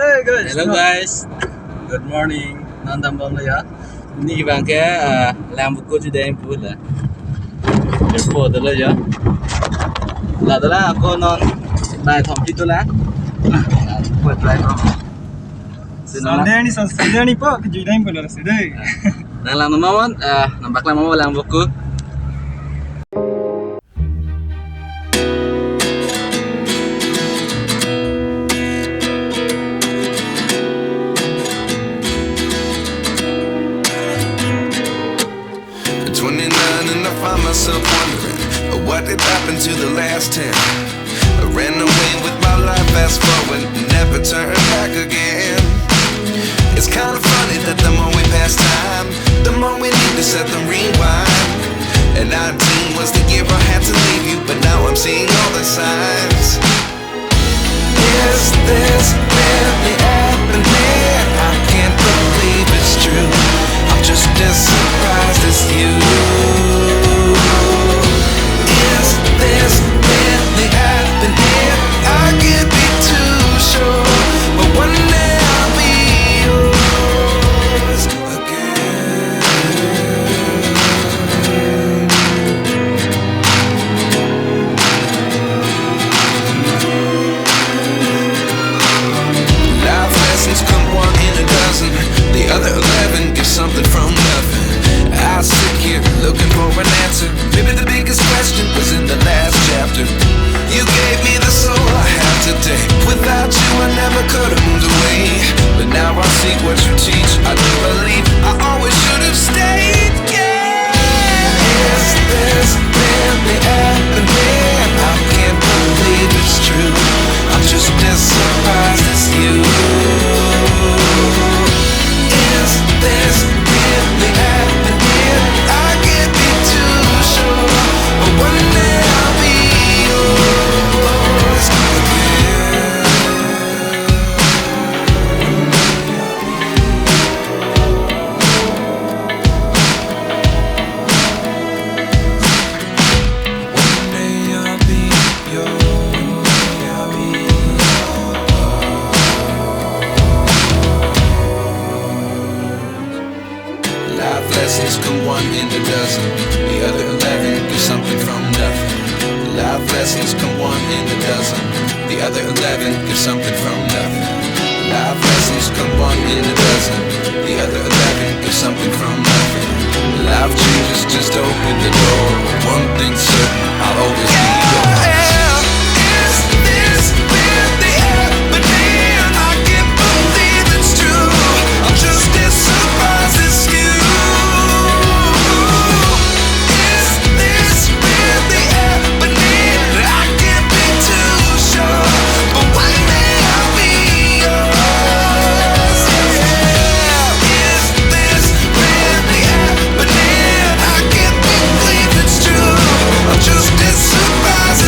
Hello guys, good morning. Nandam bom ya. Ini bang ke Langvoku today pula. Airport dulu ya. Lah aku non naik thom itu lah. Buat drive. Sunday ni pak kejadian pun dah sudah. Nang lang mamawan, nampak lang mamawan Langvoku. Myself wondering what did happen to the last 10. I ran away with my life, fast forward, never turn back again. It's kind of funny that the more we pass time, the more we need to set the rewind. And 19 was the year I had to leave you, but now I'm seeing all the signs. Is this really happening? I can't believe it's true. I'm just as surprised as you. Is this really happening? I can't be too sure, but one day I'll be yours again. Life lessons come one in a dozen, the other 11 give something from nothing. I sit here looking for an answer. Maybe the biggest question was in the last chapter. You gave me the soul I have today. Without you I never could have moved away. But now I see what you teach. I do believe I always should have stayed. Yeah. Is this really happening? I can't believe it's true. I'm just as surprised as you. Is this really happening? I can't be too sure, but one day I'll be yours again. One day I'll be yours. Life lessons come one in a dozen, the other 11 give something from nothing. Life lessons come one in a dozen, the other 11 give something from nothing. Life lessons come one in a dozen, the other 11 give something from nothing. Life changes, just open the door. One thing's certain, I'll always be yours. Is this really happening? I can't believe it's true. I'm just as surprised as you. Just as surprised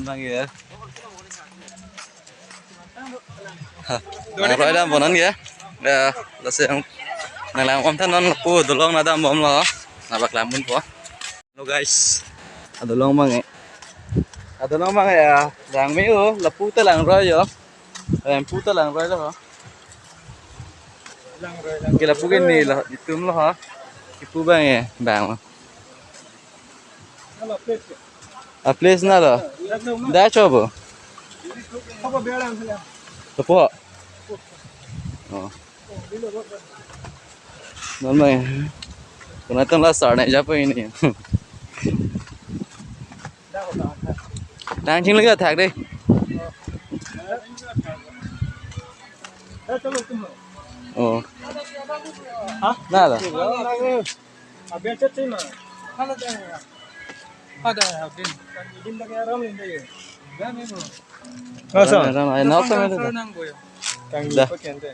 bang ya. Rồi đó bọn nó kìa. Là sẽ làm ông thân nó là pu đồ long là đam bom lo. Là bạc làm bên của. Hello guys. Đồ long bang ấy. Đồ long bang ấy làng mấy ư là pu tới làng rồi vậy. Em pu tới làng rồi đó hả? Cái là pu cái này là đi tùm lo hả? Cái pu bang ấy bang mà. A place na lo. Dah coba. Apa bealang sila? Tepo. Oh. Namanya. Kenapa lah sarana siapa ini? Đang chính lagi thạc đi. Oh. Hah? Nada. Abis chat sih mah. Mana tanya? Ada abis. Kan izin tak ada ramai ni. Dah ni bro. Masa? Nak apa ni? Kang Dah. apa kente?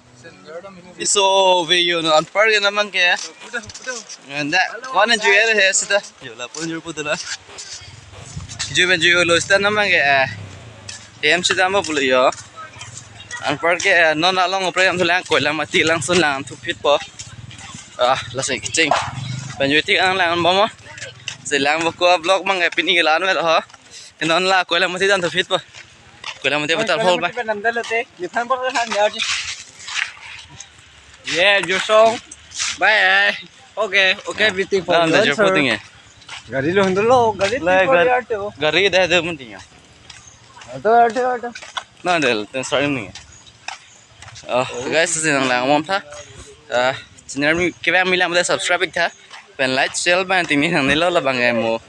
So video no anpar ke naman kaya. Anda, kau jual है सीधा. Jual pun jual pun lah. Jual lo सीधा naman kaya. Em सीधा apa boleh ya? Anpar ke non along opera yang tu lang koi lang mati lang sun lang tu fit po. Lasai kicing. Penjual tik ang lang bom. Selang buku vlog mang pini ke lan melo ha. Non la koi lang mati dan tu fit po. Koi lang mati betul hol ba. Yeah, Jirsong. Bye. Okay, everything for Nah, dah jumpa tinggal. Gari lo hendlo, gari Gari dah ada mending ya. Auto. Nah, dah starting ni. Guys, senang lah ngomong tha. Channel ni kita mila muda subscribe tha. Pen like, share, ban tinggi nang nilo lah bangai mo.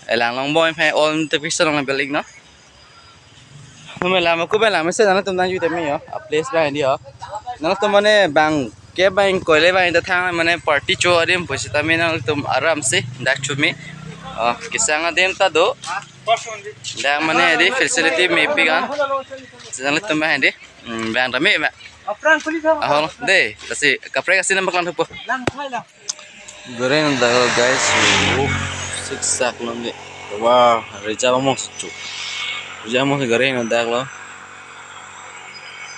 Elang long boy pay all notification nang bell no. Nama lama aku bang lama saya nana tumdang juga temi ya. Place bang dia. Nana tumane bang ke bang koile bang itu thang mana party show ada yang posisi tami nana tum aram sih dak cumi. Kisah ngadem ta do. Dak mana ada facility maybe kan. Nana tum bang ada. Bang rame bang. Apran kulit apa? Deh, kasi kapre kasi nambak lang po. Lang, lang. Goreng dah guys. Siksak lang ni. Wow, reja mo sucu. Reja mo goreng dah lo.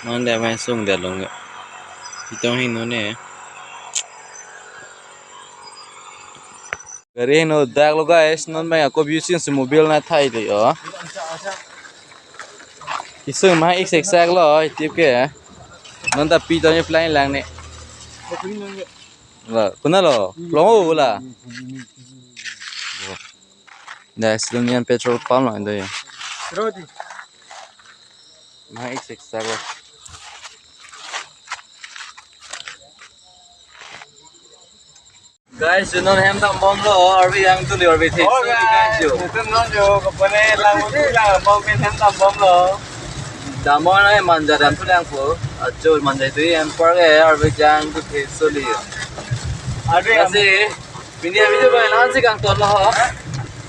Mana main sung dah lo. Itong hino ni. Goreng dah lo guys. Non main aku using si mobil na thai le yo. Isung mah siksak lo, tip ke. Non ta pi tanya flying lang ni. Lah, kuna lo, longo lah. Dah sedangnya petrol pump lah itu ya. Roti. Mah siksak lo. Guys, you know hem tam bom lo, arbi yang tu lior beti. Oh guys, itu non jo, kapane lang lah, mau main hem tam bom lo. Damon ay manja dan tu yang po, acul manja itu yang pergi arbi yang tu kesoli. Nasi, bini abi tu bayi nasi kang tol lo.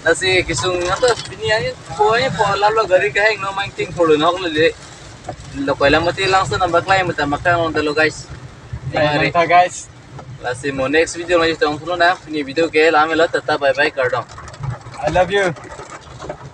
Nasi kisung apa bini ani pokoknya po lalu gari kahing no main ting polo nok le. Lo kau lang mati langsung nambah lain mata makan orang lo guys. Mantap guys. Nasi mo next video lagi tong puluh na, ini video ke lama lo tetap bye bye kardong. I love you.